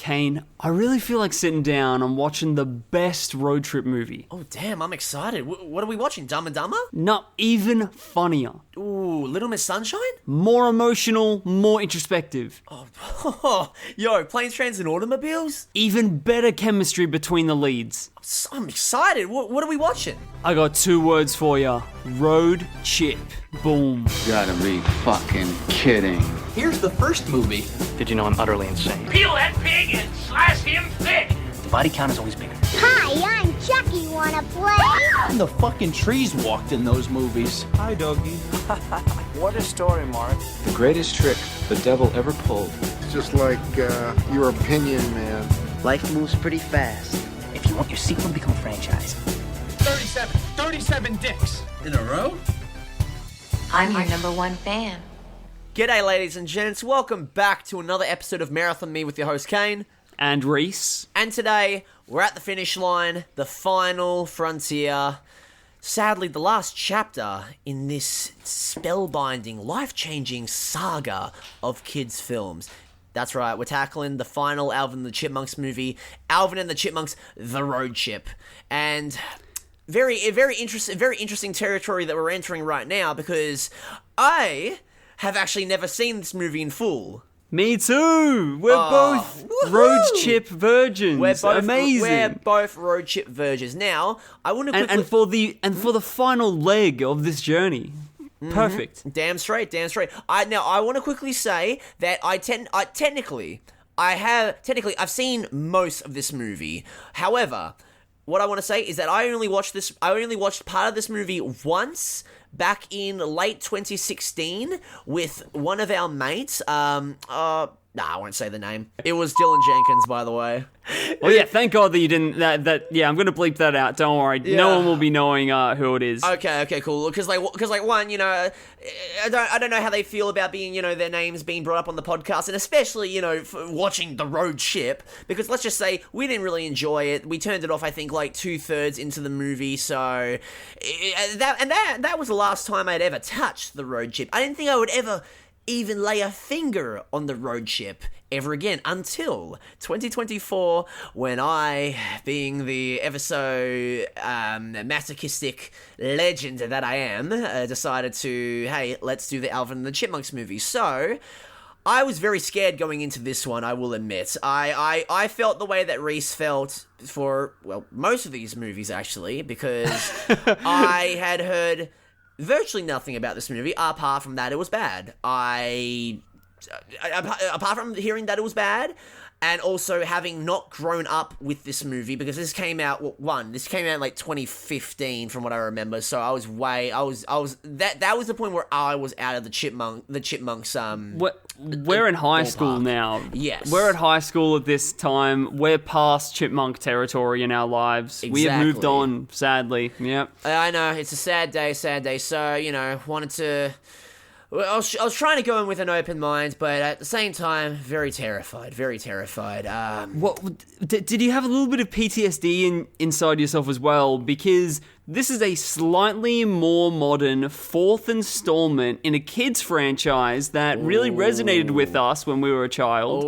Kane, I really feel like sitting down and watching the best road trip movie. Oh, damn, I'm excited. What are we watching? Dumb and Dumber? Not even funnier. Ooh, Little Miss Sunshine? More emotional, more introspective. Oh, yo, Planes, Trains and Automobiles? Even better chemistry between the leads. I'm excited. What are we watching? I got 2 words for ya. Road chip. Boom. Gotta be fucking kidding. Here's the first movie. Did you know I'm utterly insane? Peel that pig and slice him thick. The body count is always bigger. Hi, I'm Chucky. Wanna play? And the fucking trees walked in those movies. Hi, doggy. What a story, Mark. The greatest trick the devil ever pulled. It's just like your opinion, man. Life moves pretty fast. If you want your sequel to become a franchise. 37 dicks. In a row? I'm your #1 fan. G'day, ladies and gents. Welcome back to another episode of Marathon Me with your host, Kane. And Rhys. And today, we're at the finish line, the final frontier. Sadly, the last chapter in this spellbinding, life-changing saga of kids' films. That's right, we're tackling the final Alvin and the Chipmunks movie, Alvin and the Chipmunks, The Road Chip. And very interesting territory that we're entering right now, because I have actually never seen this movie in full. Me too. We're both road chip virgins. Amazing. We're both road chip virgins. Now, I want to quickly... and for the final leg of this journey. Perfect. Damn straight. I want to quickly say that I've seen most of this movie. However, what I want to say is that I only watched part of this movie once back in late 2016 with one of our mates. I won't say the name. It was Dylan Jenkins, by the way. Well, yeah, thank God that you didn't. Yeah, I'm gonna bleep that out. Don't worry. Yeah. No one will be knowing who it is. Okay, cool. Because one, you know, I don't know how they feel about being, you know, their names being brought up on the podcast, and especially, you know, watching The Road Chip. Because let's just say we didn't really enjoy it. We turned it off, I think, like 2/3 into the movie. So that was the last time I'd ever touched The Road Chip. I didn't think I would ever even lay a finger on the road chip ever again until 2024, when I, being the ever so masochistic legend that I am, decided to, hey, let's do the Alvin and the Chipmunks movie. So I was very scared going into this one, I will admit. I felt the way that Rhys felt for, well, most of these movies, actually, because I had heard virtually nothing about this movie, apart from that it was bad. Apart from hearing that it was bad, and also having not grown up with this movie, because this came out, this came out in like 2015 from what I remember, so that was the point where I was out of the Chipmunks, We're in high school now. Yes. We're at high school at this time. We're past chipmunk territory in our lives. Exactly. We have moved on, sadly. Yep. I know, it's a sad day, so, you know, wanted to... I was trying to go in with an open mind, but at the same time, very terrified. Did you have a little bit of PTSD inside yourself as well? Because this is a slightly more modern 4th installment in a kids franchise that really resonated with us when we were a child.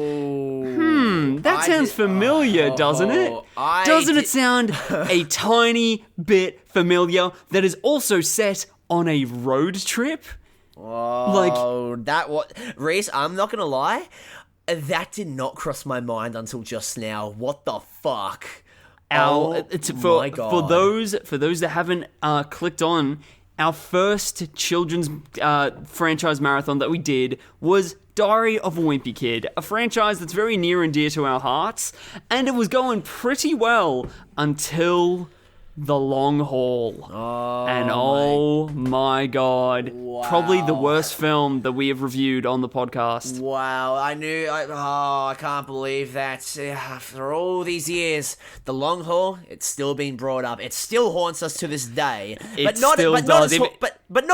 That sounds familiar, doesn't it? Doesn't it sound a tiny bit familiar? That is also set on a road trip? Rhys, I'm not gonna lie, that did not cross my mind until just now. What the fuck? My God. For those that haven't clicked on, our first children's franchise marathon that we did was Diary of a Wimpy Kid, a franchise that's very near and dear to our hearts, and it was going pretty well until The Long Haul. Oh my God. Wow. Probably the worst film that we have reviewed on the podcast. Wow, I can't believe that. After all these years, The Long Haul, it's still been brought up. It still haunts us to this day. But not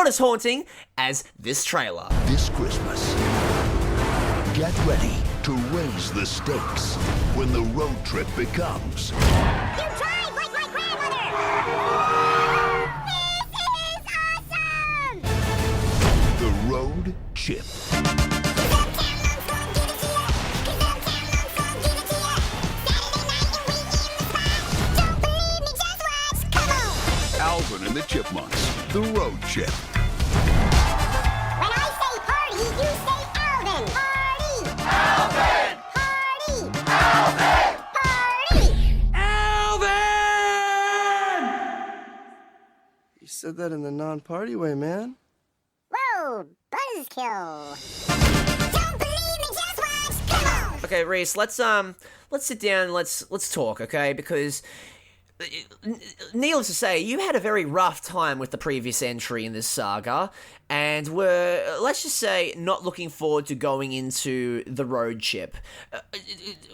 as haunting as this trailer. This Christmas, get ready to raise the stakes when the road trip becomes... You tried like my grandmother! This is awesome! The Road Chip. and the Chipmunks, the Road Chip. When I say party, you say Alvin. Party! Alvin! Party! Alvin! You said that in the non-party way, man. Whoa, buzzkill. Don't believe me, just watch. Come on. Okay, Rhys, let's sit down and let's talk, okay? Because needless to say, you had a very rough time with the previous entry in this saga, and were, let's just say, not looking forward to going into the road chip.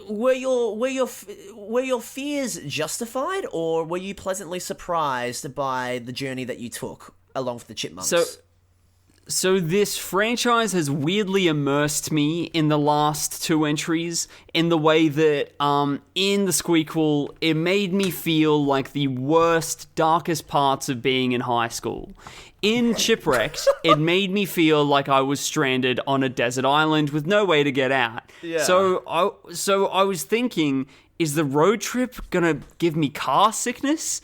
Were your fears justified, or were you pleasantly surprised by the journey that you took along with the Chipmunks? So this franchise has weirdly immersed me in the last two entries in the way that in the Squeakquel, it made me feel like the worst, darkest parts of being in high school. In Chipwrecked, it made me feel like I was stranded on a desert island with no way to get out. Yeah. So I was thinking, is the road trip gonna give me car sickness?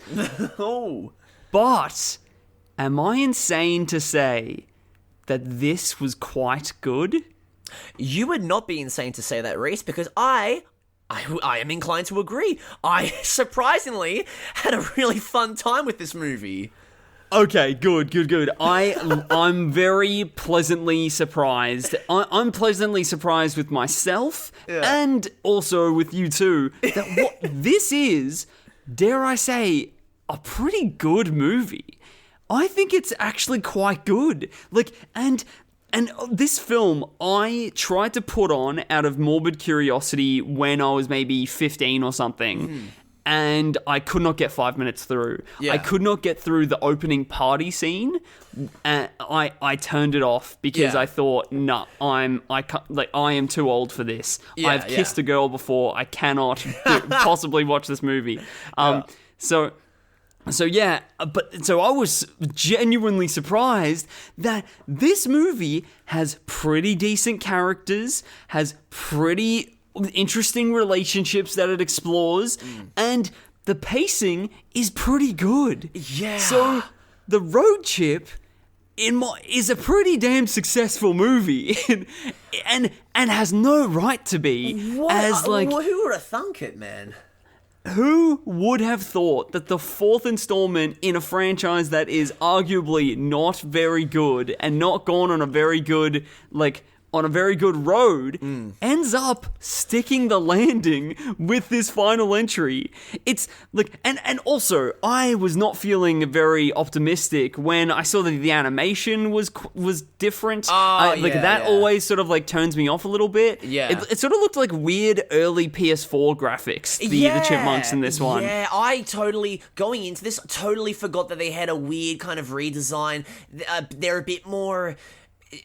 Oh. But am I insane to say that this was quite good? You would not be insane to say that, Rhys, because I am inclined to agree. I surprisingly had a really fun time with this movie. Okay, good. I'm very pleasantly surprised. I'm pleasantly surprised with myself and also with you too. That what this is, dare I say, a pretty good movie. I think it's actually quite good. And this film, I tried to put on out of morbid curiosity when I was maybe 15 or something. And I could not get 5 minutes through. Yeah. I could not get through the opening party scene. And I turned it off because I thought, no, I am too old for this. Yeah, I've kissed a girl before. I cannot possibly watch this movie. So I was genuinely surprised that this movie has pretty decent characters, has pretty interesting relationships that it explores, and the pacing is pretty good. Yeah. So the road chip is a pretty damn successful movie, and has no right to be. Who would have thunk it, man? Who would have thought that the fourth installment in a franchise that is arguably not very good and not gone on a very good, road ends up sticking the landing with this final entry? It's and also I was not feeling very optimistic when I saw that the animation was different. That always sort of turns me off a little bit. Yeah, it sort of looked like weird early PS4 graphics. The Chipmunks in this one. Yeah, I going into this totally forgot that they had a weird kind of redesign. They're a bit more.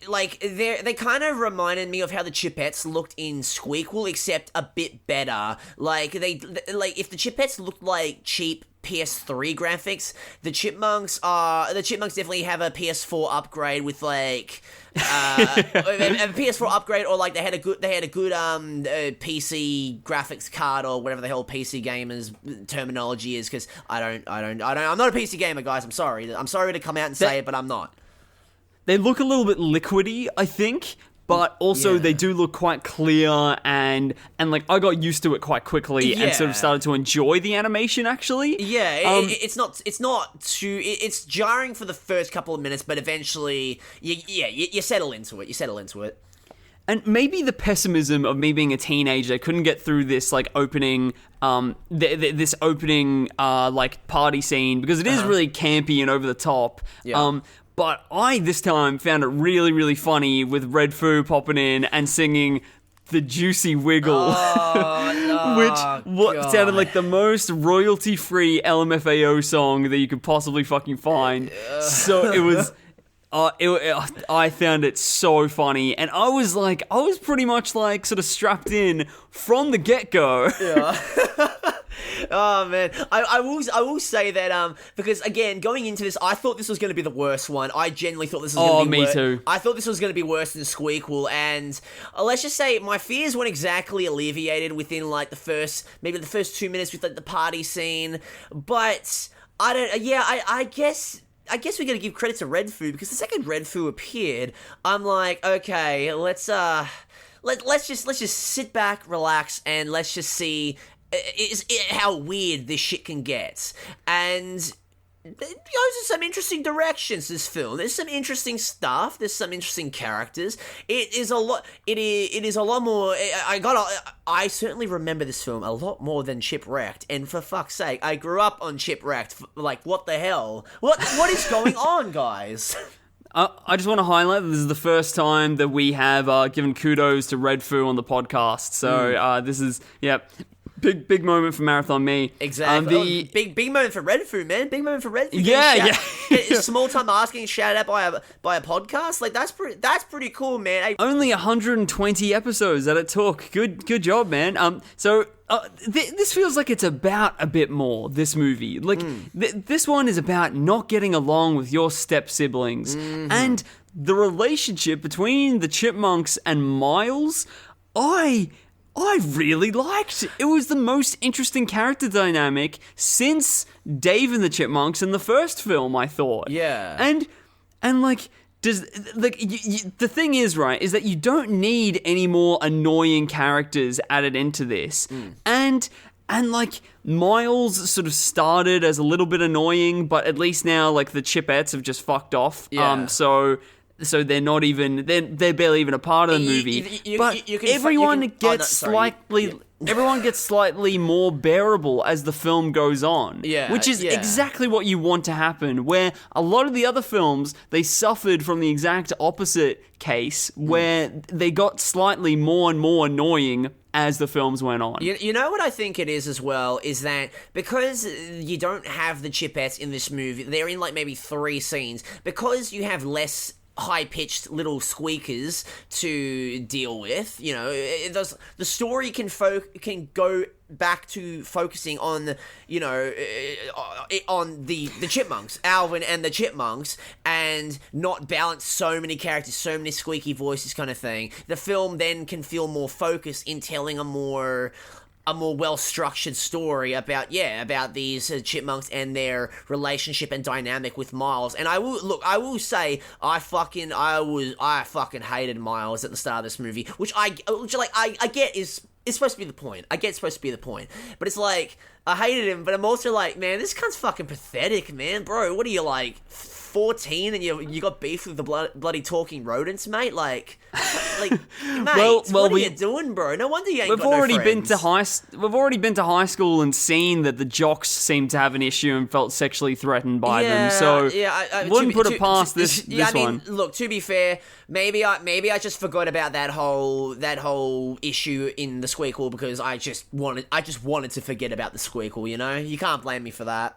They kind of reminded me of how the Chipettes looked in Squeakquel, except a bit better. If the Chipettes looked like cheap PS3 graphics, the Chipmunks definitely have a PS4 upgrade with a PS4 upgrade, or they had a good PC graphics card, or whatever the hell PC gamers terminology is. Because I'm not a PC gamer, guys. I'm sorry to come out and say it, but I'm not. They look a little bit liquidy, I think, but also they do look quite clear, and I got used to it quite quickly and sort of started to enjoy the animation, actually. Yeah, it's jarring for the first couple of minutes, but eventually you settle into it. And maybe the pessimism of me being a teenager, I couldn't get through this opening this opening party scene, because it is really campy and over the top. Yeah. But I, this time, found it really, really funny with Red Foo popping in and singing The Juicy Wiggle, which sounded like the most royalty-free LMFAO song that you could possibly fucking find. So it was... I found it so funny, and I was pretty much sort of strapped in from the get-go. Yeah. Oh man, I will say that because again, going into this, I thought this was going to be the worst one. I genuinely thought this was going to be me too. I thought this was going to be worse than Squeakquel, and let's just say my fears weren't exactly alleviated within the first 2 minutes with the party scene, but I guess we got to give credit to Red Foo, because the second Red Foo appeared, I'm like, okay, let's just sit back, relax, and let's just see how weird this shit can get. And it goes in some interesting directions, this film. There's some interesting stuff. There's some interesting characters. It is a lot more. I certainly remember this film a lot more than Chipwrecked. And for fuck's sake, I grew up on Chipwrecked. Like, what the hell? What is going on, guys? I just want to highlight that this is the first time that we have given kudos to Red Foo on the podcast. So this is, big moment for Marathon Me. Exactly. Big moment for Red Foo, man. Big moment for Red Foo. Yeah. Small time asking shout out by a podcast. Like, that's pretty cool, man. Only 120 episodes that it took. Good job, man. This feels like it's about a bit more, this movie. Like, this one is about not getting along with your step siblings. Mm-hmm. And the relationship between the Chipmunks and Miles, I really liked. It was the most interesting character dynamic since Dave and the Chipmunks in the first film, I thought. Yeah. And like, the thing is, right, is that you don't need any more annoying characters added into this. And like, Miles sort of started as a little bit annoying, but at least now, like, the Chipettes have just fucked off. Yeah. So they're not even, they're barely even a part of the movie. Everyone gets slightly more bearable as the film goes on. Yeah, which is exactly what you want to happen, where a lot of the other films, they suffered from the exact opposite case, where they got slightly more and more annoying as the films went on. You know what I think it is as well, is that because you don't have the Chipettes in this movie, they're in like maybe 3 scenes, because you have less high-pitched little squeakers to deal with, you know, the story can go back to focusing on, you know, on the Chipmunks, Alvin and the Chipmunks, and not balance so many characters, so many squeaky voices kind of thing. The film then can feel more focused in telling a more well-structured story about these Chipmunks and their relationship and dynamic with Miles. And I will say, I fucking hated Miles at the start of this movie, which I get is supposed to be the point. I get it's supposed to be the point, but it's like, I hated him, but I'm also like, man, this cunt's fucking pathetic, man, bro. What are you, like 14 and you got beef with the bloody talking rodents, mate? Like, mate, what are you doing, bro? No wonder you ain't got no friends. We've already been to high school and seen that the jocks seem to have an issue and felt sexually threatened by them. So I wouldn't put it past this one. Look, to be fair, maybe I just forgot about that whole issue in the squeakle because I just wanted to forget about the squeakle. You know, you can't blame me for that.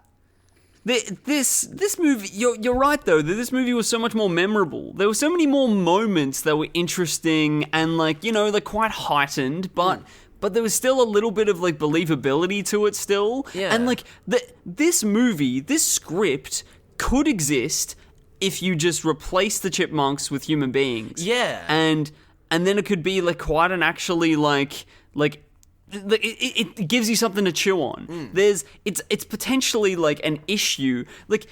This movie, you're right though, that this movie was so much more memorable. There were so many more moments that were interesting and, like, you know, they're quite heightened, but there was still a little bit of, like, believability to it still. Yeah. And, like, this movie, this script could exist if you just replace the Chipmunks with human beings. Yeah. And then it could be, like, quite an actually, like it gives you something to chew on. It's potentially like an issue. Like,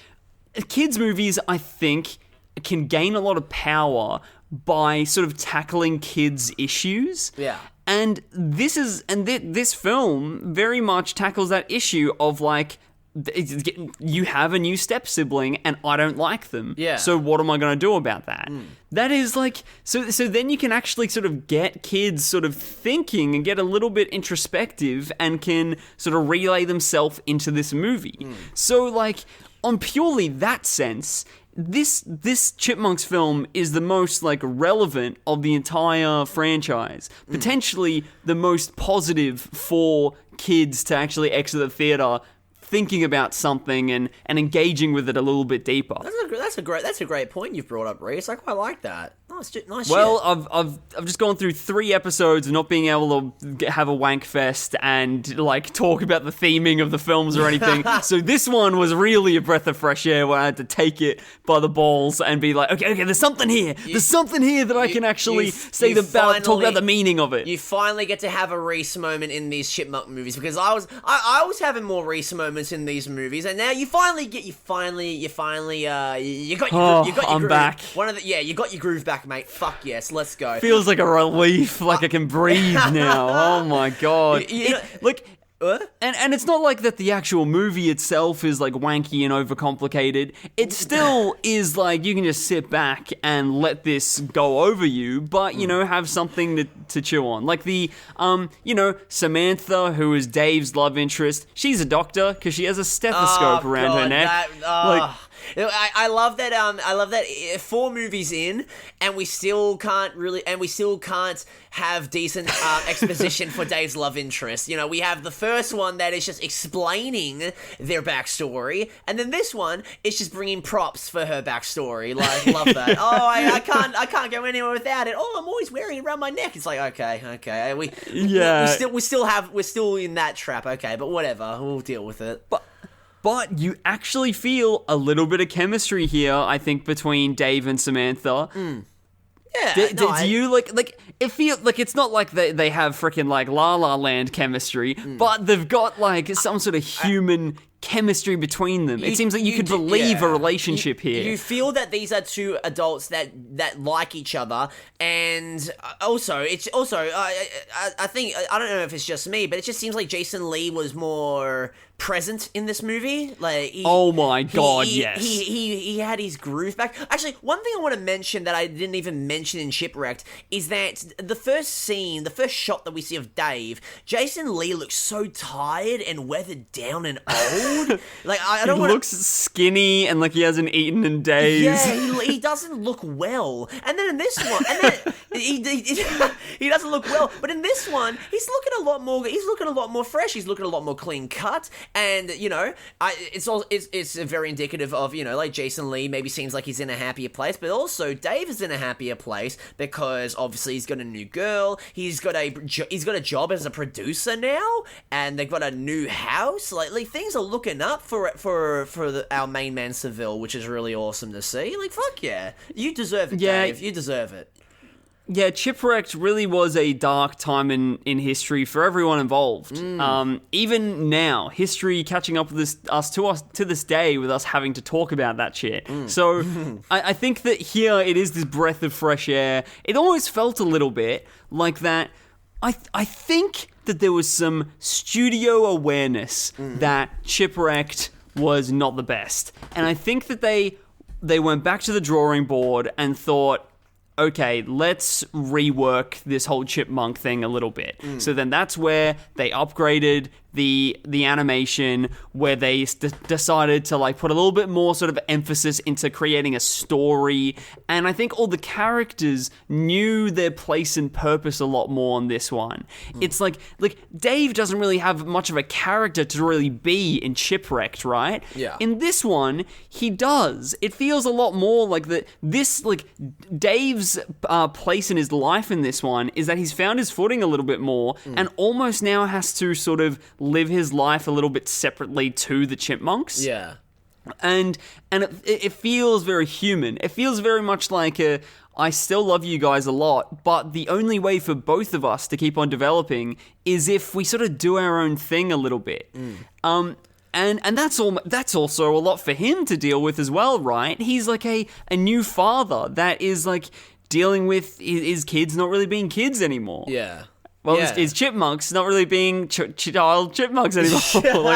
kids' movies, I think, can gain a lot of power by sort of tackling kids' issues. Yeah. And this film very much tackles that issue of, like, you have a new step sibling and I don't like them. Yeah. So what am I going to do about that? That is like, so then you can actually sort of get kids sort of thinking and get a little bit introspective and can sort of relay themselves into this movie. So, like, on purely that sense, this Chipmunks film is the most, like, relevant of the entire franchise. Potentially the most positive for kids to actually exit the theater thinking about something and engaging with it a little bit deeper. That's a great point you've brought up, Rhys. I quite like that. Nice shit. Well, I've just gone through 3 episodes of not being able to have a wank fest and like talk about the theming of the films or anything. So this one was really a breath of fresh air where I had to take it by the balls and be like, okay, there's something here. There's something here that I can actually talk about the meaning of it. You finally get to have a Rhys moment in these Chipmunk movies, because I was having more Rhys moments in these movies, and now you finally got your I'm groove. back. You got your groove back, mate. Fuck yes, let's go. Feels like a relief, like I can breathe now. Oh my god. And it's not like that the actual movie itself is like wanky and overcomplicated. It still is like you can just sit back and let this go over you, but have something to chew on. Like the Samantha, who is Dave's love interest, she's a doctor because she has a stethoscope around her neck. I love that. I love that. 4 movies in, and we still can't have decent exposition for Dave's love interest. We have the first one that is just explaining their backstory, and then this one is just bringing props for her backstory. Like, love that. I can't go anywhere without it. I'm always wearing it around my neck. It's like, okay. We're still in that trap. Okay, but whatever. We'll deal with it. But you actually feel a little bit of chemistry here, I think, between Dave and Samantha. Yeah. Do you like it feels like it's not like they have freaking like La La Land chemistry, but they've got like some sort of human chemistry between them. It seems like you could believe a relationship here. You feel that these are 2 adults that like each other, and also I think, I don't know if it's just me, but it just seems like Jason Lee was more present in this movie. Like, oh my god, yes. He had his groove back. Actually, one thing I want to mention that I didn't even mention in Shipwrecked is that the first shot that we see of Dave, Jason Lee looks so tired and weathered down and old. Like, I don't want. He looks skinny and like he hasn't eaten in days. Yeah, he doesn't look well. And then in this one, he doesn't look well. But in this one, he's looking a lot more fresh. He's looking a lot more clean cut. And it's very indicative of like Jason Lee maybe seems like he's in a happier place, but also Dave is in a happier place because obviously he's got a new girl. He's got a job as a producer now, and they've got a new house. Like things are looking up for our main man Seville, which is really awesome to see. Like, fuck yeah, you deserve it, Dave. You deserve it. Yeah, Chipwrecked really was a dark time in history for everyone involved. Even now, history catching up with us to this day with us having to talk about that shit. So I think that here it is this breath of fresh air. It almost felt a little bit like that. I think that there was some studio awareness that Chipwrecked was not the best. And I think that they went back to the drawing board and thought, okay, let's rework this whole chipmunk thing a little bit. So then that's where they upgraded the animation, where they decided to like put a little bit more sort of emphasis into creating a story. And I think all the characters knew their place and purpose a lot more on this one. It's like Dave doesn't really have much of a character to really be in Chipwrecked, right? Yeah. In this one, he does. It feels a lot more like Dave's place in his life in this one is that he's found his footing a little bit more and almost now has to sort of live his life a little bit separately to the Chipmunks. Yeah. And it feels very human. It feels very much like I still love you guys a lot, but the only way for both of us to keep on developing is if we sort of do our own thing a little bit. And that's also a lot for him to deal with as well, right? He's like a new father that is like dealing with his kids not really being kids anymore. Yeah. Well, his chipmunks not really being child chipmunks anymore.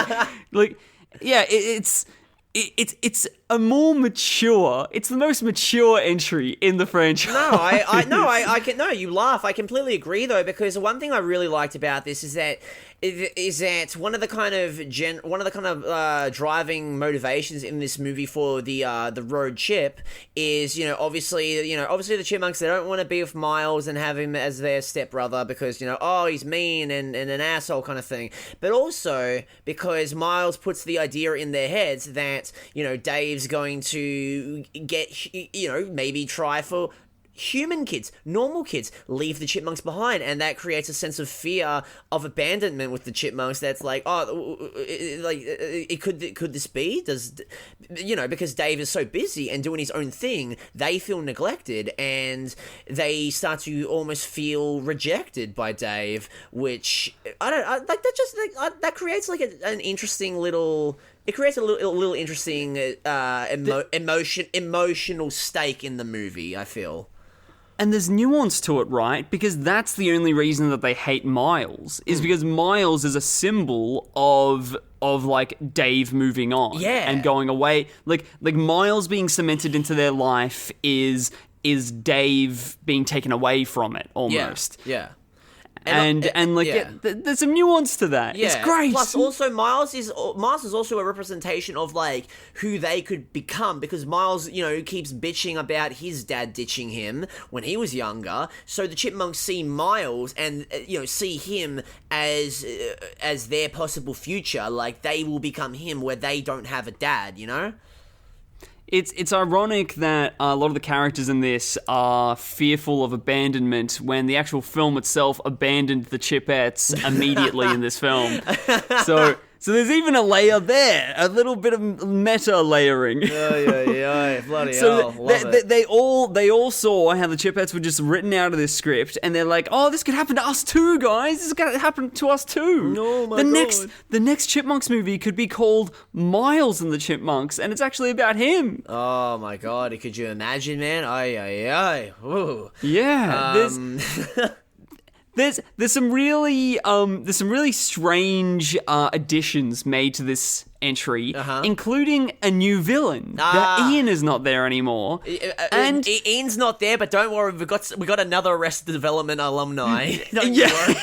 It's a more mature. It's the most mature entry in the franchise. You laugh. I completely agree though, because one thing I really liked about this is that one of the kind of driving motivations in this movie for the road chip is obviously the chipmunks, they don't want to be with Miles and have him as their stepbrother because he's mean and an asshole kind of thing, but also because Miles puts the idea in their heads that Dave's going to get maybe try for human kids, normal kids, leave the chipmunks behind, and that creates a sense of fear of abandonment with the chipmunks. That's like, could this be? Because Dave is so busy and doing his own thing, they feel neglected, and they start to almost feel rejected by Dave, which that creates like an interesting little. It creates a little interesting emotional stake in the movie, I feel. And there's nuance to it, right? Because that's the only reason that they hate Miles, is because Miles is a symbol of like Dave moving on and going away. Like Miles being cemented into their life is Dave being taken away from it almost. Yeah. There's some nuance to that. Yeah. It's great. Plus, also Miles is also a representation of like who they could become, because Miles, keeps bitching about his dad ditching him when he was younger. So the chipmunks see Miles and see him as their possible future. Like they will become him, where they don't have a dad. It's ironic that a lot of the characters in this are fearful of abandonment when the actual film itself abandoned the Chipettes immediately in this film. So there's even a layer there, a little bit of meta layering. Bloody hell, love it. They all saw how the Chipettes were just written out of this script, and they're like, "Oh, this could happen to us too, guys. This is gonna happen to us too." Oh my God. The next Chipmunks movie could be called Miles and the Chipmunks, and it's actually about him. Oh my God! Could you imagine, man? Ooh. Yeah. There's some really strange additions made to this entry, including a new villain. That Ian is not there anymore, and Ian's not there. But don't worry, we got another Arrested Development alumni. Exactly.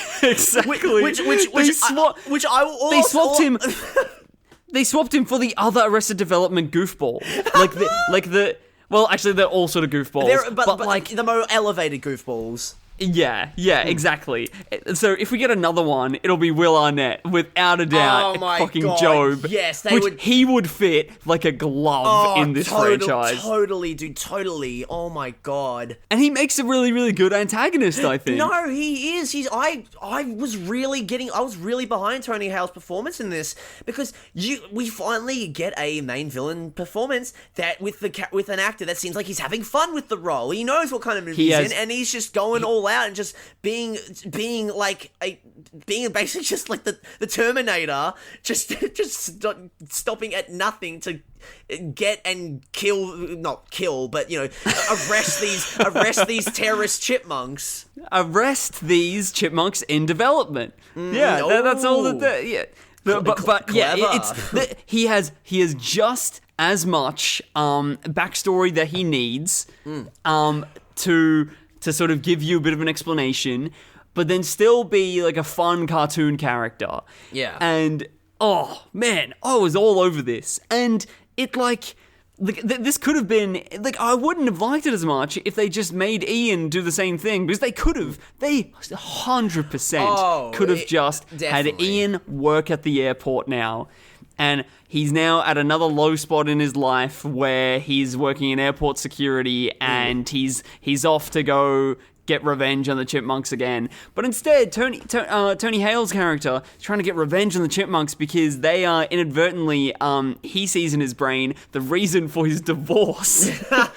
They swapped him for the other Arrested Development goofball, Well, actually, they're all sort of goofballs, but like the more elevated goofballs. Yeah, exactly. So if we get another one, it'll be Will Arnett, without a doubt. Oh my fucking God, Job. yes, he would fit like a glove in this franchise. Totally, dude, totally. Oh my God. And he makes a really, really good antagonist, I think. No, he is. I was really behind Tony Hale's performance in this, because we finally get a main villain performance that with an actor that seems like he's having fun with the role. He knows what kind of movie he's in, and he's just going all out and just being basically just like the Terminator, just stopping at nothing to get and not kill, but arrest these terrorist chipmunks. Arrest these chipmunks in development. That's all that. He has just as much backstory that he needs to sort of give you a bit of an explanation, but then still be like a fun cartoon character. Yeah. And, oh, man, I was all over this. And it, this could have been, I wouldn't have liked it as much if they just made Ian do the same thing, because they could have. They 100% could have just definitely had Ian work at the airport now. And he's now at another low spot in his life where he's working in airport security, and he's off to go get revenge on the Chipmunks again. But instead, Tony Hale's character is trying to get revenge on the Chipmunks because they are inadvertently, he sees in his brain, the reason for his divorce. How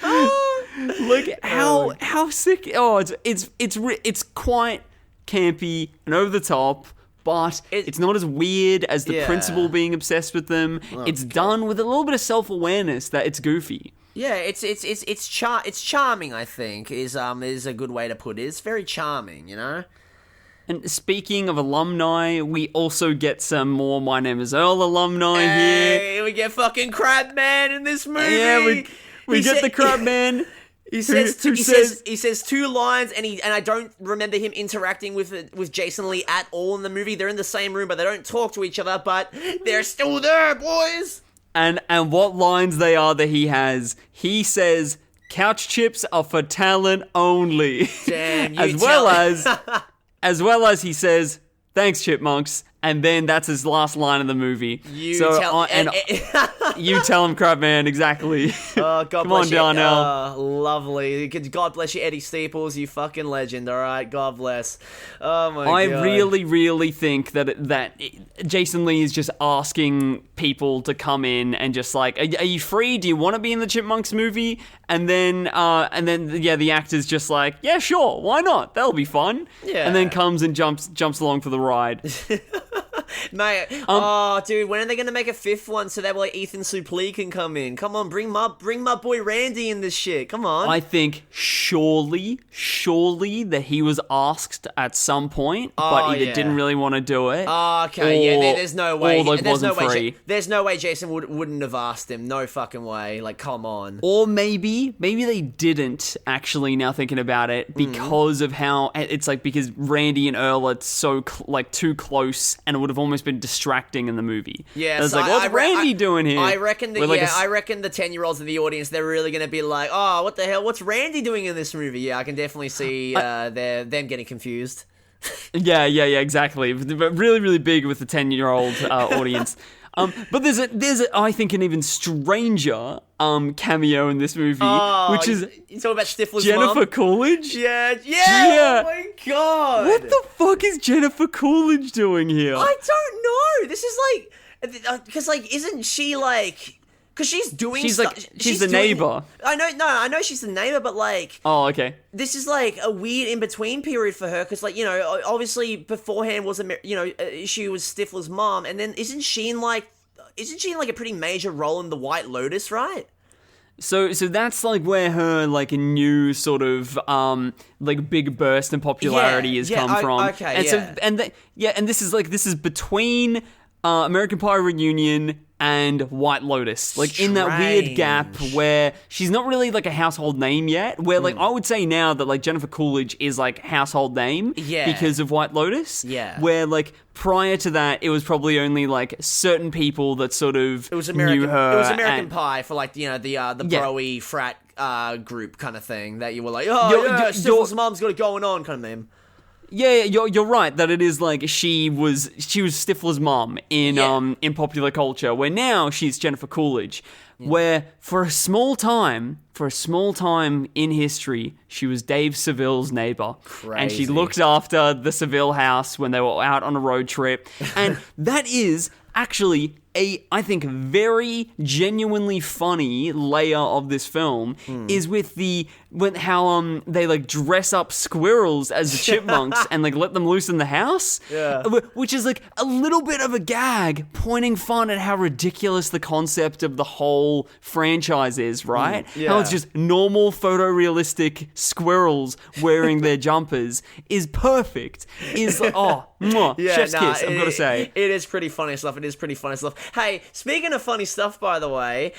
sick. Oh, it's quite campy and over the top. But it's not as weird as the principal being obsessed with them. It's done with a little bit of self-awareness that it's goofy. Yeah, it's charming, I think, is a good way to put it. It's very charming, And speaking of alumni, we also get some more My Name is Earl alumni here. We get fucking Crabman in this movie. Yeah, we get the Crabman. He says two lines, and I don't remember him interacting with Jason Lee at all in the movie. They're in the same room, but they don't talk to each other. But they're still there, boys. And what lines they are that he has? He says, "Couch chips are for talent only." Damn, as well as he says, "Thanks, Chipmunks," and then that's his last line of the movie. You tell him, crap man, exactly. Oh, God Come bless on, you. Darnell. Lovely. God bless you, Eddie Steeples, you fucking legend, alright? God bless. Oh my God. I really, really think that Jason Lee is just asking people to come in and just like, are you free? Do you want to be in the Chipmunks movie? And then the actor's just like, yeah, sure, why not? That'll be fun. Yeah. And then comes and jumps along for the ride. Mate, dude, when are they gonna make a fifth one so that way Ethan Suplee can come in? Come on, bring my boy Randy in this shit. Come on. I think surely that he was asked at some point, but either didn't really want to do it. Okay, there's no way. Or wasn't free. There's no way Jason wouldn't have asked him. No fucking way. Like, come on. Or maybe they didn't actually. Now thinking about it, because of how it's like because Randy and Earl are so too close, and it would have almost been distracting in the movie. Yeah, it's like, what's Randy doing here? I reckon the 10-year-olds in the audience, they're really gonna be like, oh, what the hell? What's Randy doing in this movie? Yeah, I can definitely see them getting confused. Yeah, exactly. But really, really big with the 10-year-old audience. But there's I think an even stranger cameo in this movie, which is you talking about Stifler's Jennifer mom? Coolidge. Yeah. Oh my God! What the fuck is Jennifer Coolidge doing here? I don't know. This is like because isn't she like? Because she's doing. She's the neighbor. I know she's the neighbor, but like. Oh, okay. This is like a weird in between period for her because, like, you know, obviously beforehand was she was Stifler's mom, and then isn't she in like a pretty major role in The White Lotus, right? So that's like where her like a new sort of like big burst in popularity has come from. Okay, and and this is between American Pie Reunion and White Lotus, like in that weird gap where she's not really like a household name yet, where like I would say now that like Jennifer Coolidge is like household name because of White Lotus, where like prior to that it was probably only like certain people that sort of knew her. It was American Pie for like, you know, the bro-y frat group kind of thing that you were like, Stifler's mom's got it going on kind of meme. Yeah, you're right that it is like she was Stifler's mom in popular culture, where now she's Jennifer Coolidge, where for a small time in history she was Dave Seville's neighbor. Crazy. And she looked after the Seville house when they were out on a road trip, and that is actually I think very genuinely funny layer of this film is with how they like dress up squirrels as the chipmunks and like let them loose in the house, which is like a little bit of a gag pointing fun at how ridiculous the concept of the whole franchise is, right? How it's just normal photorealistic squirrels wearing their jumpers is perfect. Is chef's kiss, I've got to say. It is pretty funny stuff. Hey, speaking of funny stuff, by the way,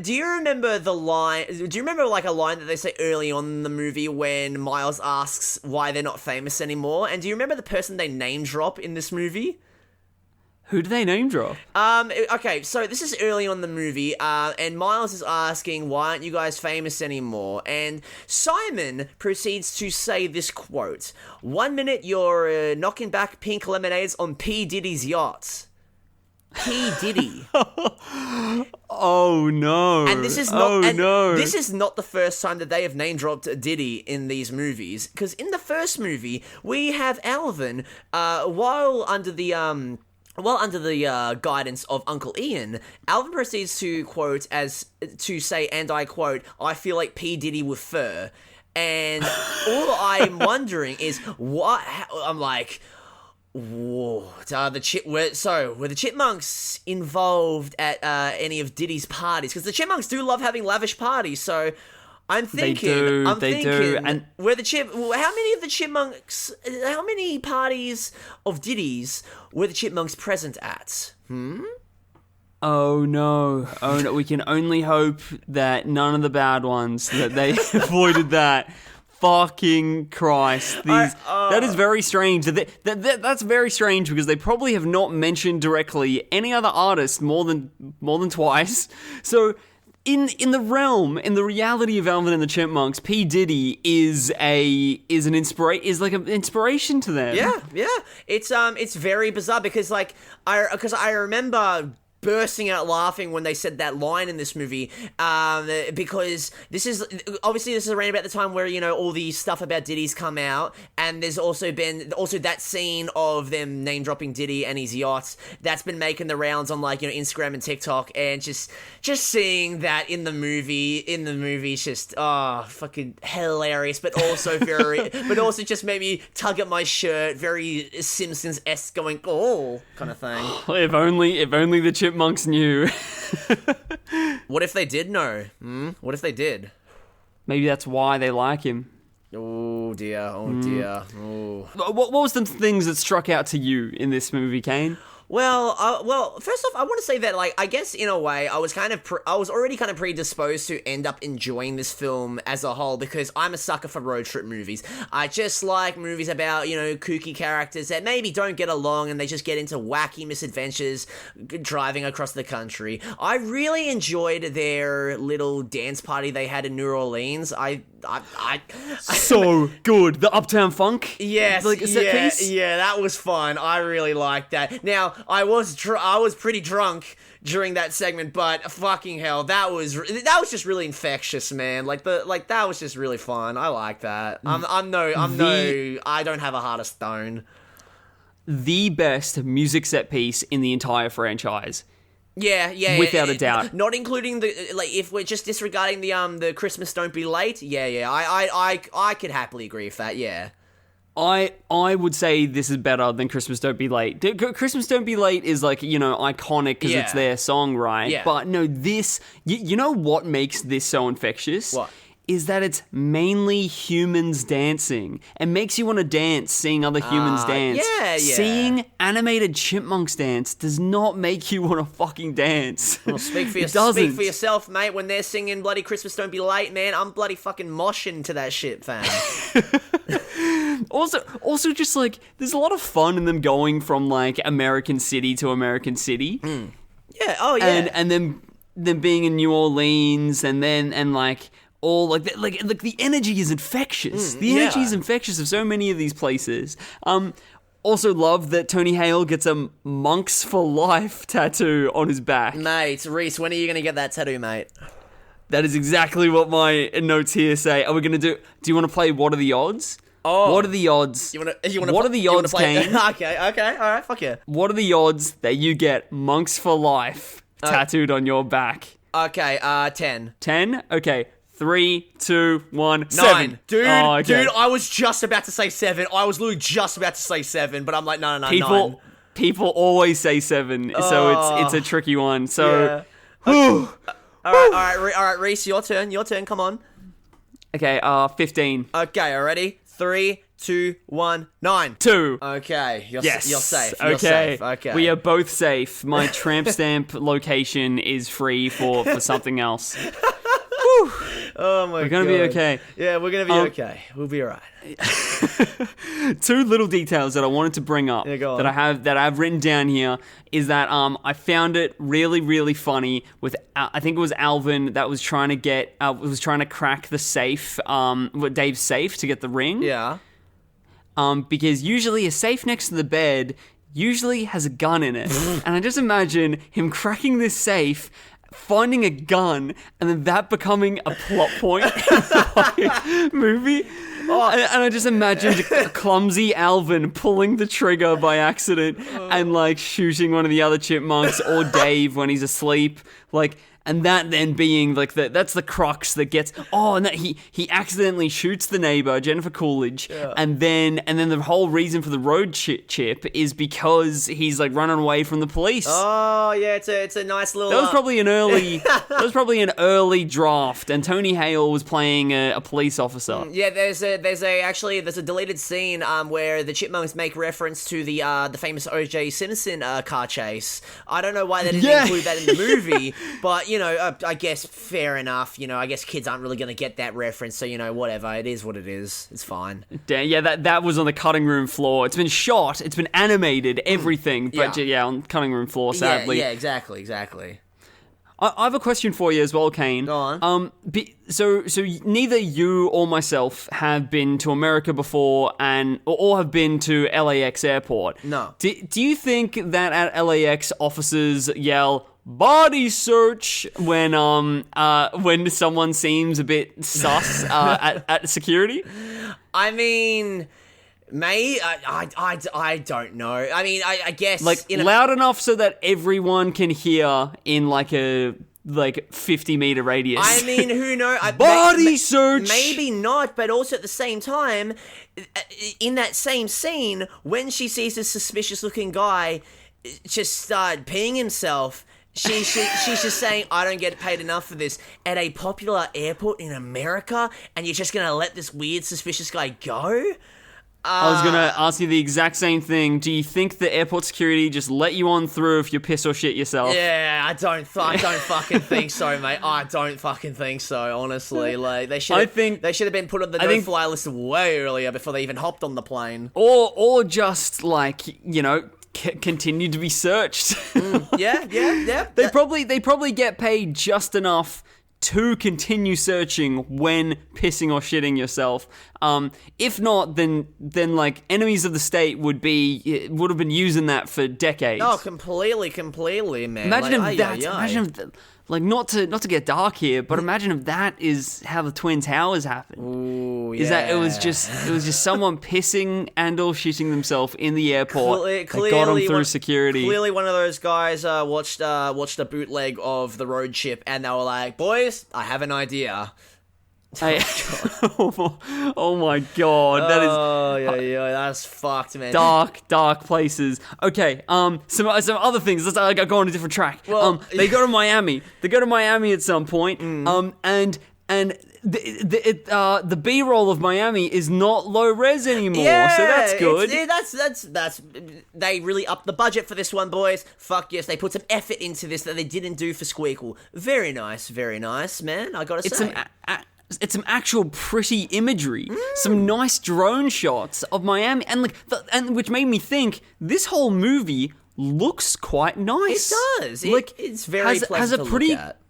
do you remember like a line that they say early on in the movie when Miles asks why they're not famous anymore? And do you remember the person they name drop in this movie? Who do they name drop? Okay, so this is early on in the movie, and Miles is asking, why aren't you guys famous anymore? And Simon proceeds to say this quote, 1 minute you're knocking back pink lemonades on P. Diddy's yachts. P. Diddy. Oh no. And this is not this is not the first time that they have name dropped Diddy in these movies, because in the first movie we have Alvin while under the guidance of Uncle Ian, Alvin proceeds to say, and I quote, "I feel like P. Diddy with fur." And all I'm wondering is what I'm like, whoa, were the Chipmunks involved at any of Diddy's parties? Because the Chipmunks do love having lavish parties, so I'm thinking, they do. And how many parties of Diddy's were the Chipmunks present at? Oh no, we can only hope that none of the bad ones, that they avoided that. Fucking Christ. That is very strange. That's very strange because they probably have not mentioned directly any other artist more than twice. So in the reality of Alvin and the Chipmunks, P. Diddy is an inspiration to them. Yeah. It's very bizarre because I remember bursting out laughing when they said that line in this movie, because this is around about the time where, you know, all the stuff about Diddy's come out, and there's also been that scene of them name dropping Diddy and his yachts that's been making the rounds on, like, you know, Instagram and TikTok, and just seeing that in the movie is just fucking hilarious, but also but also just made me tug at my shirt, very Simpsons-esque, going kind of thing. If only the Chipmunks knew. What if they did know? What if they did? Maybe that's why they like him. Oh dear. What was the things that struck out to you in this movie, Kane? Well, first off, I want to say that, like, I guess in a way, I was already kind of predisposed to end up enjoying this film as a whole, because I'm a sucker for road trip movies. I just like movies about, you know, kooky characters that maybe don't get along and they just get into wacky misadventures driving across the country. I really enjoyed their little dance party they had in New Orleans. So good. The Uptown Funk? Yes, like a set piece? Yeah, that was fun. I really liked that. Now, I was pretty drunk during that segment, but fucking hell, that was just really infectious, man. That was just really fun. I like that. I don't have a heart of stone. The best music set piece in the entire franchise. Yeah, without a doubt. Not including if we're just disregarding the Christmas Don't Be Late. Yeah, I could happily agree with that. Yeah. I would say this is better than Christmas Don't Be Late. Christmas Don't Be Late is, like, you know, iconic because it's their song, right? Yeah. But no, this, you know what makes this so infectious? What? Is that it's mainly humans dancing. It makes you want to dance seeing other humans dance. Yeah. Seeing animated chipmunks dance does not make you want to fucking dance. Well, speak for yourself, mate. When they're singing bloody Christmas Don't Be Late, man, I'm bloody fucking moshing to that shit, fam. Also, just, like, there's a lot of fun in them going from, like, American city to American city. Yeah, oh yeah. And then them being in New Orleans, and like all like the energy is infectious. The energy is infectious of so many of these places. Also love that Tony Hale gets a Monks for Life tattoo on his back. Mate, Rhys, when are you gonna get that tattoo, mate? That is exactly what my notes here say. Are we gonna do you want to play What Are the Odds? Oh. What are the odds? What are the odds, Kane? Okay, alright, fuck yeah. What are the odds that you get Monks for Life tattooed on your back? Okay, 10. 10? Okay. 3, 2, 1, 9. 7. Dude, okay. I was just about to say 7. I was literally just about to say 7, but I'm like, no, 9. People always say 7, so it's a tricky one. So, yeah. All right, Rhys, your turn, come on. Okay, 15. Okay, ready? 3, 2, 1, 9. 2. Okay, you're safe. Okay. We are both safe. My tramp stamp location is free for something else. Oh my god. We're gonna be okay. Yeah, we're gonna be okay. We'll be alright. 2 little details that I wanted to bring up that I've written down here is that I found it really, really funny with I think it was Alvin that was trying to crack the safe, Dave's safe to get the ring. Yeah. Because usually a safe next to the bed usually has a gun in it, and I just imagine him cracking this safe, finding a gun, and then that becoming a plot point in the movie. And I just imagined a clumsy Alvin pulling the trigger by accident and, like, shooting one of the other chipmunks or Dave when he's asleep. Like, and that then being like that's the crux that gets and that he accidentally shoots the neighbor Jennifer Coolidge, and then the whole reason for the road chip is because he's like running away from the police. Oh yeah, it's a nice little. That was probably an early draft, and Tony Hale was playing a police officer. Yeah, there's a deleted scene where the Chipmunks make reference to the famous O.J. Simpson car chase. I don't know why they didn't include that in the movie, but you know, I guess fair enough. You know, I guess kids aren't really going to get that reference, so, you know, whatever. It is what it is. It's fine. Yeah, that was on the cutting room floor. It's been shot. It's been animated, everything. But, on cutting room floor, sadly. Yeah, exactly. I have a question for you as well, Kane. Go on. So neither you or myself have been to America before, or have been to LAX airport. No. Do you think that at LAX officers yell body search when someone seems a bit sus at security? I mean, I don't know. I mean, I guess loud enough so that everyone can hear in like a 50-meter radius. I mean, who knows? Body search. Maybe not, but also at the same time, in that same scene, when she sees this suspicious-looking guy just start peeing himself. She's just saying, I don't get paid enough for this at a popular airport in America, and you're just gonna let this weird, suspicious guy go? I was gonna ask you the exact same thing. Do you think the airport security just let you on through if you piss or shit yourself? Yeah, I don't fucking think so, mate. I don't fucking think so, honestly. Like they should have been put on the no-fly list way earlier before they even hopped on the plane. Or just continue to be searched. Yeah. They probably get paid just enough to continue searching when pissing or shitting yourself. If not, then like enemies of the state would have been using that for decades. Oh, completely, man. Imagine if not to get dark here, but imagine if that is how the Twin Towers happened. Ooh, yeah. Is that it was just someone pissing and or shitting themselves in the airport that got them through security. Clearly, one of those guys watched a bootleg of The Road Chip, and they were like, "Boys, I have an idea." Oh my god, that is that's fucked, man. Dark places. Okay, some other things. Let's go on a different track. Well, they go to Miami. They go to Miami at some point. And the B-roll of Miami is not low res anymore, so that's good. That's they really upped the budget for this one, boys. Fuck yes, they put some effort into this that they didn't do for Squeakle. Very nice, man. I gotta say. It's some actual pretty imagery, some nice drone shots of Miami, and which made me think this whole movie looks quite nice. It does. It's very pleasant to look at.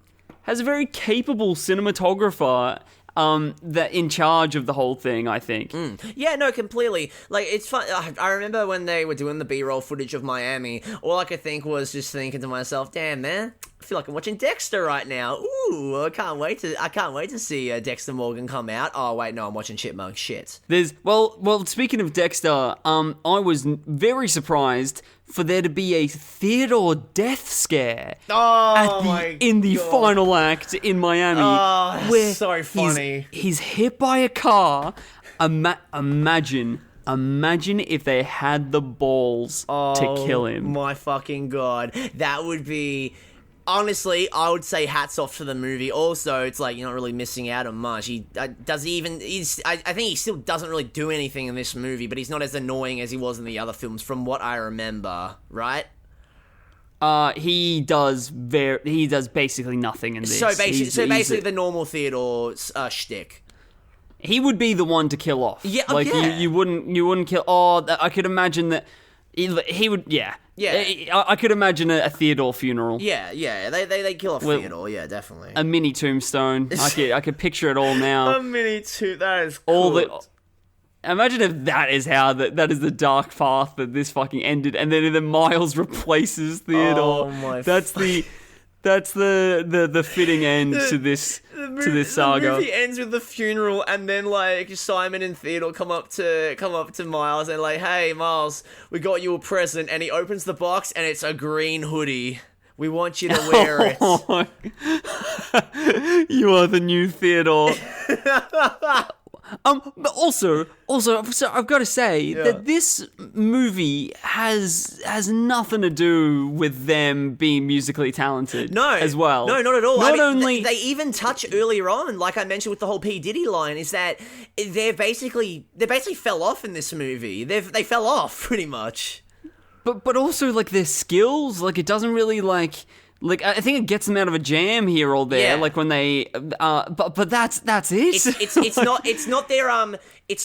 Has a very capable cinematographer that in charge of the whole thing, I think. Yeah, no, completely. Like, it's fun. I remember when they were doing the B-roll footage of Miami, all I could think was just thinking to myself, damn, man, I feel like I'm watching Dexter right now. Ooh, I can't wait to see Dexter Morgan come out. Oh, wait, no, I'm watching Chipmunks. Shit. Well, speaking of Dexter, I was very surprised for there to be a Theodore death scare in the final act in Miami. Oh, where so funny. He's hit by a car. Imagine if they had the balls to kill him. Oh my fucking god. That would be... Honestly, I would say hats off to the movie. Also, it's like you're not really missing out on much. I think he still doesn't really do anything in this movie, but he's not as annoying as he was in the other films, from what I remember. Right? He does basically nothing in this. So basically, the normal Theodore shtick. He would be the one to kill off. Yeah, you wouldn't kill. I could imagine that. He would, yeah. I could imagine a Theodore funeral. Yeah. They kill off Theodore. Yeah, definitely. A mini tombstone. I could picture it all now. A mini that is cool. Imagine if that is how that is the dark path that this fucking ended, and then Miles replaces Theodore. Oh my! That's the fitting end to this saga. The movie ends with the funeral, and then like Simon and Theodore come up to Miles and like, hey Miles, we got you a present, and he opens the box and it's a green hoodie. We want you to wear it. You are the new Theodore. But also, so I've got to say that this movie has nothing to do with them being musically talented. No, as well. No, not at all. They even touch earlier on, like I mentioned with the whole P Diddy line, is that they basically fell off in this movie. They fell off pretty much. But also like their skills, like it doesn't really like I think it gets them out of a jam here or there, like when they but that's it. It's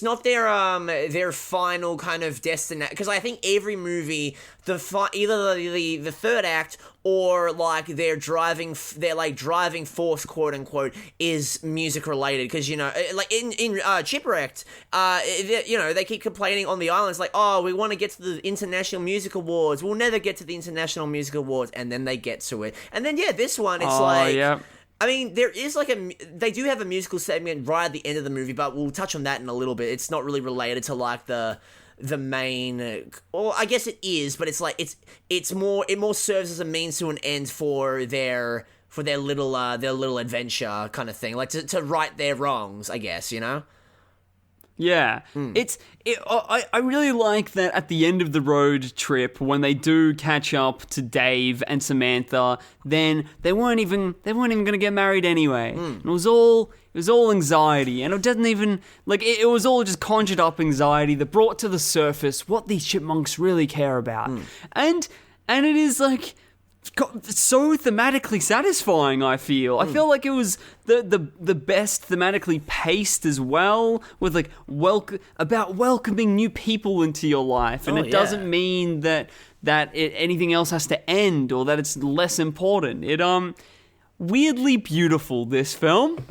not their final kind of destination, because I think every movie either the third act or like their driving force, quote unquote, is music related. Because like in Chipwrecked, they keep complaining on the islands like, oh, we want to get to the International Music Awards. We'll never get to the International Music Awards, and then they get to it. And then this one, it's yeah. I mean, there is they do have a musical segment right at the end of the movie, but we'll touch on that in a little bit. It's not really related to like the main, well, I guess it is, but it's like it more serves as a means to an end for their little adventure kind of thing, like to right their wrongs, I guess, Yeah, I really like that at the end of the road trip when they do catch up to Dave and Samantha, then they weren't even going to get married anyway. And it was all anxiety, and it doesn't even it was all just conjured up anxiety that brought to the surface what these chipmunks really care about, and it is like so thematically satisfying. I feel like it was the best thematically paced as well, with like about welcoming new people into your life, and it doesn't mean that anything else has to end or that it's less important. It weirdly beautiful, this film.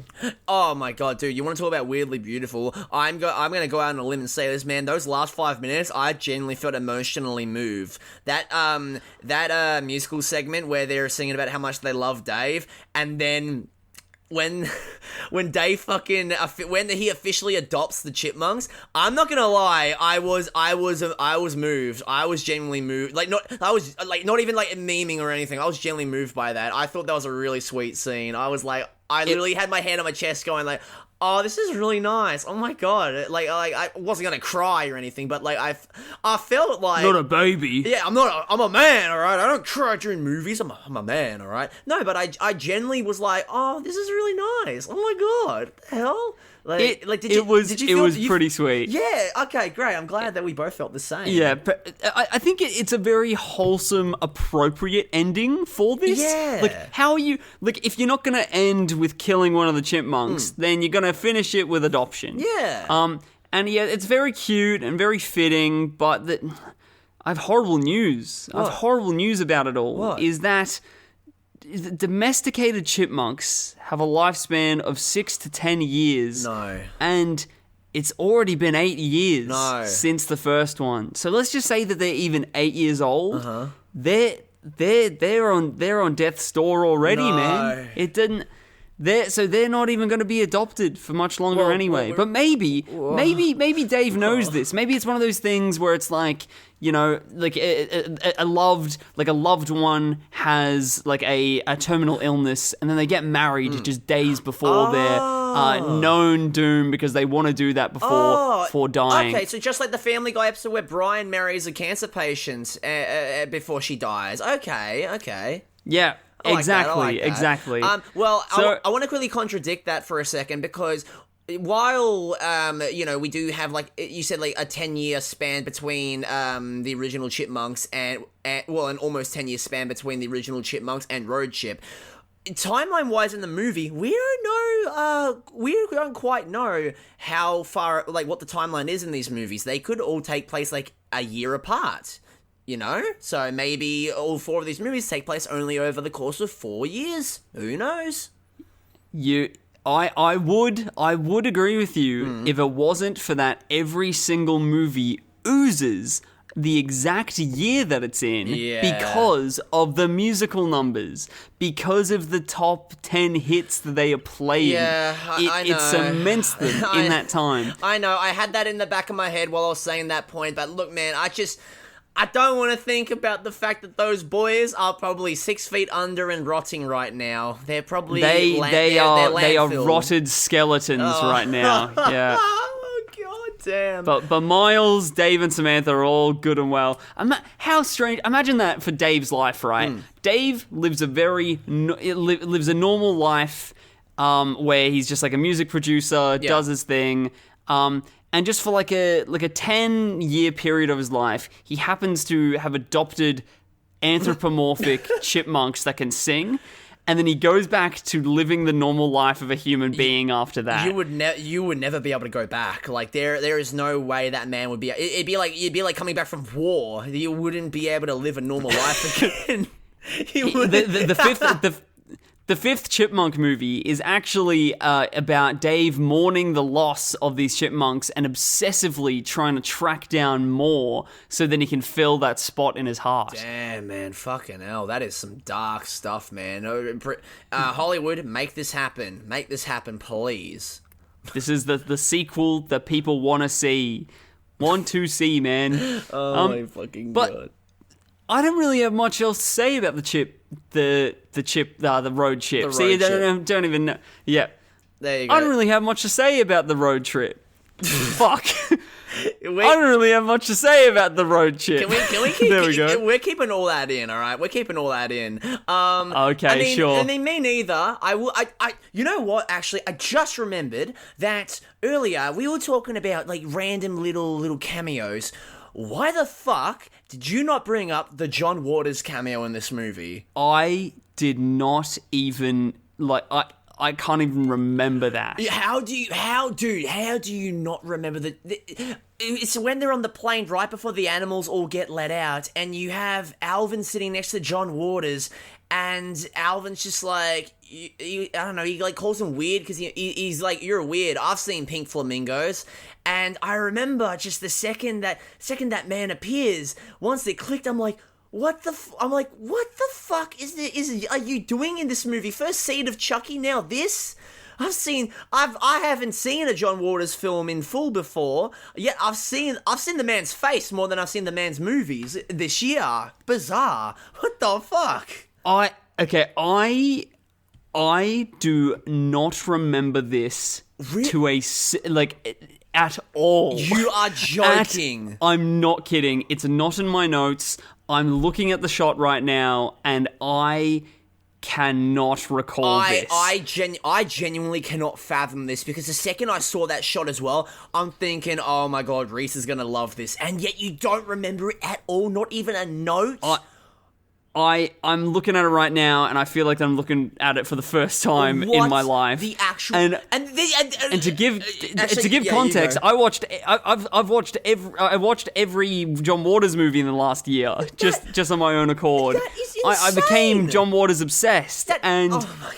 Oh my god, dude, you want to talk about weirdly beautiful? I'm going to go out on a limb and say this, man. Those last 5 minutes, I genuinely felt emotionally moved. That musical segment where they're singing about how much they love Dave, and then when Dave when he officially adopts the Chipmunks, I'm not gonna lie, I was moved. I was genuinely moved. Not even like memeing or anything. I was genuinely moved by that. I thought that was a really sweet scene. I was like, I literally had my hand on my chest going like, oh, this is really nice. Oh my god. Like I wasn't gonna cry or anything, but like I felt like, not a baby. Yeah, I'm a man, alright? I don't cry during movies. I'm a man, alright? No, but I genuinely was like, oh, this is really nice. Oh my god. What the hell? It was pretty sweet. Yeah, okay, great. I'm glad that we both felt the same. Yeah, but I think it's a very wholesome, appropriate ending for this. Yeah. Like, how are you... Like, if you're not going to end with killing one of the chipmunks, then you're going to finish it with adoption. Yeah. And yeah, it's very cute and very fitting, but I have horrible news. What? I have horrible news about it all. What? Is that domesticated chipmunks have a lifespan of 6 to 10 years. No. And it's already been 8 years No. since the first one. So let's just say that they're even 8 years old. Uh-huh. They're on death's door already, No. man. It didn't. They're not even going to be adopted for much longer anyway. But maybe Dave knows this. Maybe it's one of those things where it's like, like a loved one has like a terminal illness, and then they get married just days before their known doom, because they want to do that before dying. Okay, so just like the Family Guy episode where Brian marries a cancer patient before she dies. Okay. Yeah. I like Exactly. that. Well, So- I want to quickly contradict that for a second, because while we do have, like you said, like a 10-year span between the original Chipmunks and an almost 10-year span between the original Chipmunks and Road Chip. Timeline-wise in the movie, we don't quite know how far, like, what the timeline is in these movies. They could all take place like a year apart. So maybe all 4 of these movies take place only over the course of 4 years. Who knows? I would agree with you if it wasn't for that every single movie oozes the exact year that it's in because of the musical numbers, because of the top 10 hits that they are playing. Yeah, I know. It cements them in that time. I know. I had that in the back of my head while I was saying that point, but look, man, I don't want to think about the fact that those boys are probably 6 feet under and rotting right now. They're probably they are rotted skeletons right now. Yeah. Oh god damn. But Miles, Dave, and Samantha are all good and well. How strange! Imagine that for Dave's life, right? Dave lives lives a normal life, where he's just like a music producer, does his thing. And just for like a 10-year period of his life, he happens to have adopted anthropomorphic chipmunks that can sing. and then he goes back to living the normal life of a human being after that. You would never be able to go back. Like there is no way that man would be. It'd be like coming back from war. You wouldn't be able to live a normal life again. The fifth Chipmunk movie is actually about Dave mourning the loss of these chipmunks and obsessively trying to track down more so that he can fill that spot in his heart. Damn, man. Fucking hell. That is some dark stuff, man. Hollywood, make this happen. Make this happen, please. This is the sequel that people want to see. Want to see, man. Oh, my fucking God. I don't really have much else to say about the road trip. See, don't even know. Yeah. There you go. I don't really have much to say about the road trip. Fuck. I don't really have much to say about the road trip. Can we keep, there we go. We're keeping all that in, all right? We're keeping all that in. Okay, sure. I mean, me neither. You know what? Actually, I just remembered that earlier we were talking about like random little cameos. Why the fuck did you not bring up the John Waters cameo in this movie? I did not even I can't even remember that. How do you not remember it's when they're on the plane right before the animals all get let out, and you have Alvin sitting next to John Waters, and Alvin's just like, I don't know, he like calls him weird because he's like, you're weird. I've seen pink flamingos. And I remember just the second that man appears, once they clicked, I'm like, what the fuck are you doing in this movie? First scene of Chucky, now this? I haven't seen a John Waters film in full before. Yet I've seen the man's face more than I've seen the man's movies this year. Bizarre. What the fuck? I do not remember this at all. You are joking. I'm not kidding. It's not in my notes. I'm looking at the shot right now, and I cannot recall this. I genuinely cannot fathom this, because the second I saw that shot as well, I'm thinking, oh my God, Rhys is going to love this. And yet you don't remember it at all, not even a note? I'm looking at it right now, and I feel like I'm looking at it for the first time in my life. The actual and to give context, I watched every John Waters movie in the last year, just on my own accord. That is insane. I became John Waters obsessed, oh my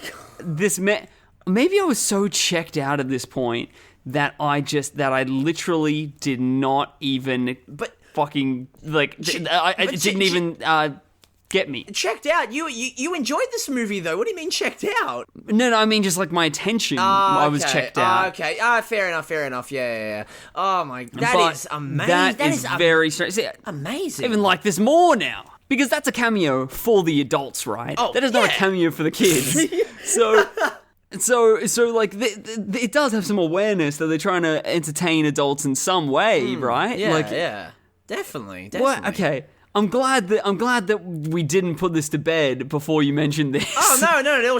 God. Maybe I was so checked out at this point that I literally did not even fucking didn't even. Get me. Checked out. You enjoyed this movie, though. What do you mean checked out? No, I mean just like my attention. I was checked out. Okay. Fair enough. Yeah. Oh my, that is amazing. That is very strange. Amazing. I even like this more now. Because that's a cameo for the adults, right? Oh, that is not a cameo for the kids. So like, it does have some awareness that they're trying to entertain adults in some way, right? Yeah, like, yeah. Definitely. What? Okay. I'm glad that we didn't put this to bed before you mentioned this. Oh no! There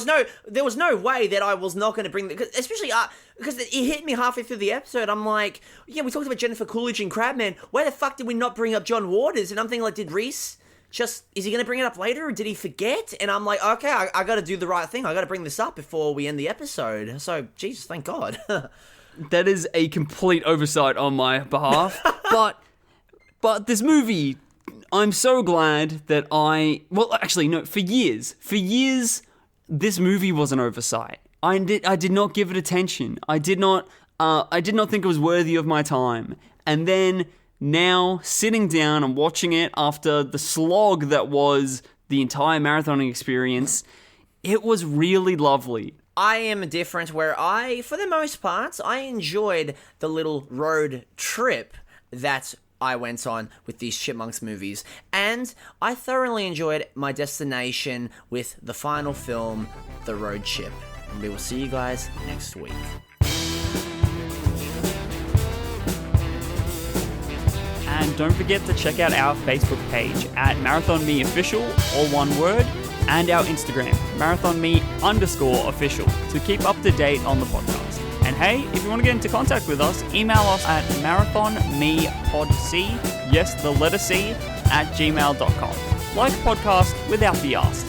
was no way that I was not going to bring especially because it hit me halfway through the episode. I'm like, yeah, we talked about Jennifer Coolidge and Crabman. Why the fuck did we not bring up John Waters? And I'm thinking, like, did Rhys is he going to bring it up later, or did he forget? And I'm like, okay, I got to do the right thing. I got to bring this up before we end the episode. So, Jesus, thank God. That is a complete oversight on my behalf. but this movie, I'm so glad that for years, this movie was an oversight. I did not give it attention. I did not think it was worthy of my time. And then now, sitting down and watching it after the slog that was the entire marathoning experience, it was really lovely. I am different, where for the most part, I enjoyed the little road trip that I went on with these Chipmunks movies, and I thoroughly enjoyed my destination with the final film, The Road Chip. And we will see you guys next week. And don't forget to check out our Facebook page at MarathonMeOfficial, all one word, and our Instagram, MarathonMe_official, to keep up to date on the podcast. And hey, if you want to get into contact with us, email us at marathonmepodc, yes, the letter C, @gmail.com. Like podcast without the ask.